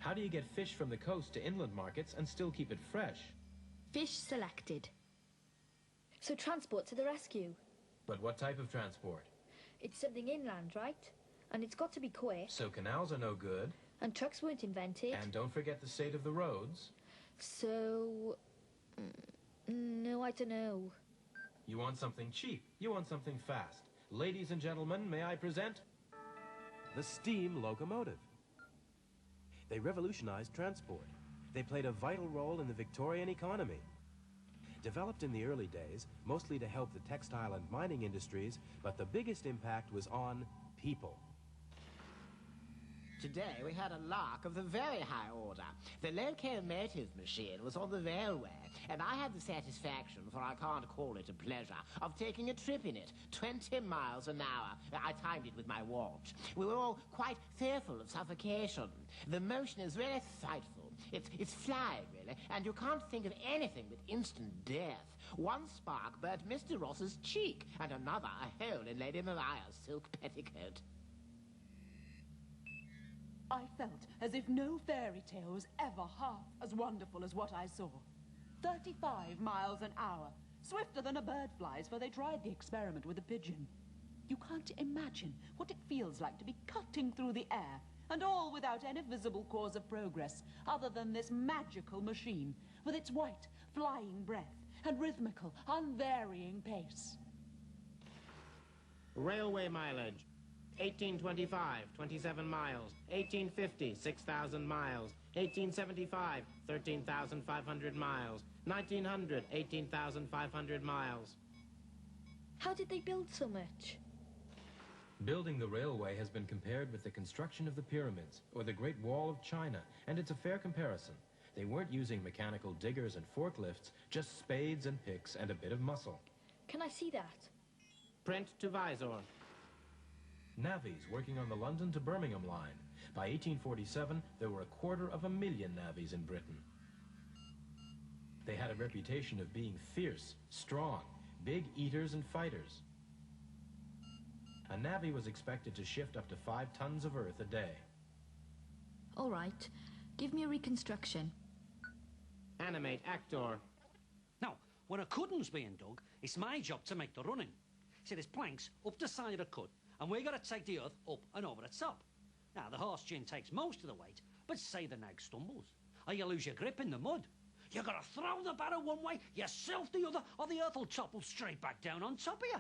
How do you get fish from the coast to inland markets and still keep it fresh? Fish selected. So transport to the rescue. But what type of transport? It's something inland, right? And it's got to be quick. So canals are no good. And trucks weren't invented. And don't forget the state of the roads. So... no, I don't know. You want something cheap. You want something fast. Ladies and gentlemen, may I present... the steam locomotive. They revolutionized transport. They played a vital role in the Victorian economy. Developed in the early days, mostly to help the textile and mining industries, but the biggest impact was on people. Today we had a lark of the very high order. The locomotive machine was on the railway, and I had the satisfaction, for I can't call it a pleasure, of taking a trip in it, 20 miles an hour. I timed it with my watch. We were all quite fearful of suffocation. The motion is very frightful. It's flying, really, and you can't think of anything but instant death. One spark burnt Mr. Ross's cheek, and another a hole in Lady Maria's silk petticoat. I felt as if no fairy tale was ever half as wonderful as what I saw. 35 miles an hour, swifter than a bird flies, for they tried the experiment with a pigeon. You can't imagine what it feels like to be cutting through the air, and all without any visible cause of progress, other than this magical machine, with its white, flying breath and rhythmical, unvarying pace. Railway mileage. 1825, 27 miles. 1850, 6,000 miles. 1875, 13,500 miles. 1900, 18,500 miles. How did they build so much? Building the railway has been compared with the construction of the pyramids or the Great Wall of China, and it's a fair comparison. They weren't using mechanical diggers and forklifts, just spades and picks and a bit of muscle. Can I see that? Print to visor. Navvies working on the London to Birmingham line. By 1847, there were 250,000 navvies in Britain. They had a reputation of being fierce, strong, big eaters and fighters. A navvy was expected to shift up to 5 tons of earth a day. All right. Give me a reconstruction. Animate actor. Now, when a cutting's being dug, it's my job to make the running. See, there's planks up the side of the cut, and we got to take the earth up and over the top. Now, the horse gin takes most of the weight, but say the nag stumbles, or you lose your grip in the mud. You got to throw the barrow one way, yourself the other, or the earth will topple straight back down on top of you.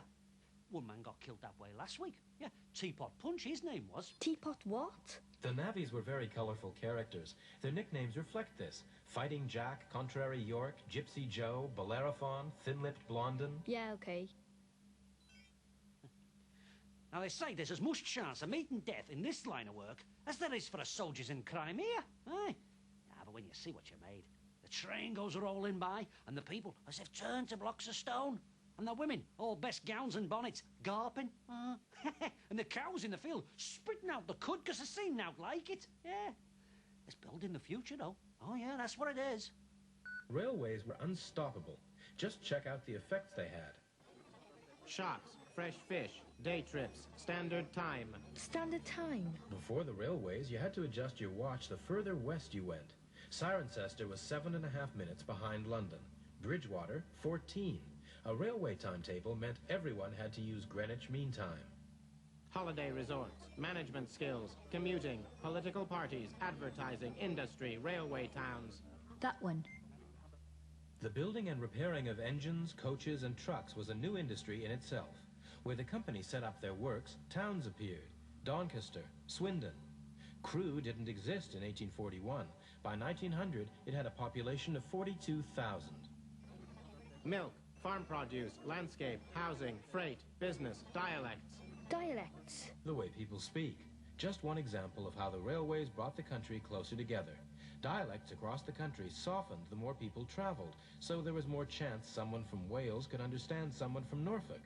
One man got killed that way last week. Yeah, Teapot Punch, his name was. Teapot what? The navvies were very colourful characters. Their nicknames reflect this. Fighting Jack, Contrary York, Gypsy Joe, Bellerophon, Thin-Lipped Blondin. Yeah, okay. Now, they say there's as much chance of meeting death in this line of work as there is for the soldiers in Crimea. Aye. Yeah, but when you see what you made, the train goes rolling by, and the people as if turned to blocks of stone. And the women, all best gowns and bonnets, garping. And the cows in the field spitting out the cud because they've seen out like it. Yeah. It's building the future, though. Oh, yeah, that's what it is. Railways were unstoppable. Just check out the effects they had. Shops, fresh fish, day trips, standard time. Standard time? Before the railways, you had to adjust your watch the further west you went. Cirencester was 7.5 minutes behind London. Bridgewater, 14. A railway timetable meant everyone had to use Greenwich Mean Time. Holiday resorts, management skills, commuting, political parties, advertising, industry, railway towns. That one. The building and repairing of engines, coaches, and trucks was a new industry in itself. Where the company set up their works, towns appeared. Doncaster, Swindon. Crewe didn't exist in 1841. By 1900, it had a population of 42,000. Milk, farm produce, landscape, housing, freight, business, dialects. Dialects? The way people speak. Just one example of how the railways brought the country closer together. Dialects across the country softened the more people traveled, so there was more chance someone from Wales could understand someone from Norfolk.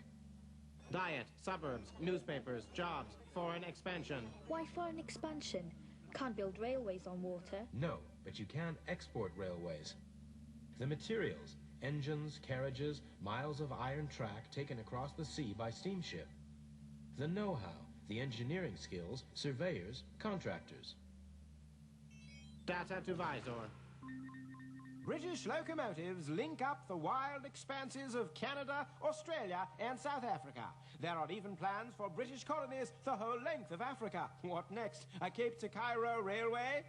Diet, suburbs, newspapers, jobs, foreign expansion. Why foreign expansion? Can't build railways on water. No, but you can export railways. The materials, engines, carriages, miles of iron track taken across the sea by steamship. The know-how, the engineering skills, surveyors, contractors. Data to Visor. British locomotives link up the wild expanses of Canada, Australia, and South Africa. There are even plans for British colonies the whole length of Africa. What next? A Cape to Cairo railway?